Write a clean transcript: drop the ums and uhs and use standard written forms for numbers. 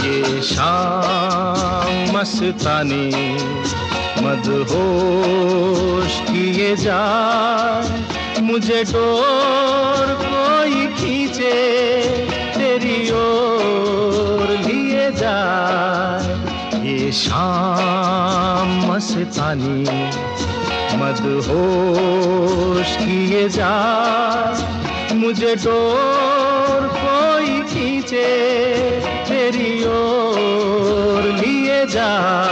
ये शाम मस्तानी मदहोश किए जाए, मुझे डोर कोई खींचे तेरी ओर लिए जाए। ये शाम मस्तानी मदहोश किए जाए, मुझे डोर कोई खींचे तेरी ओर लिए जाए।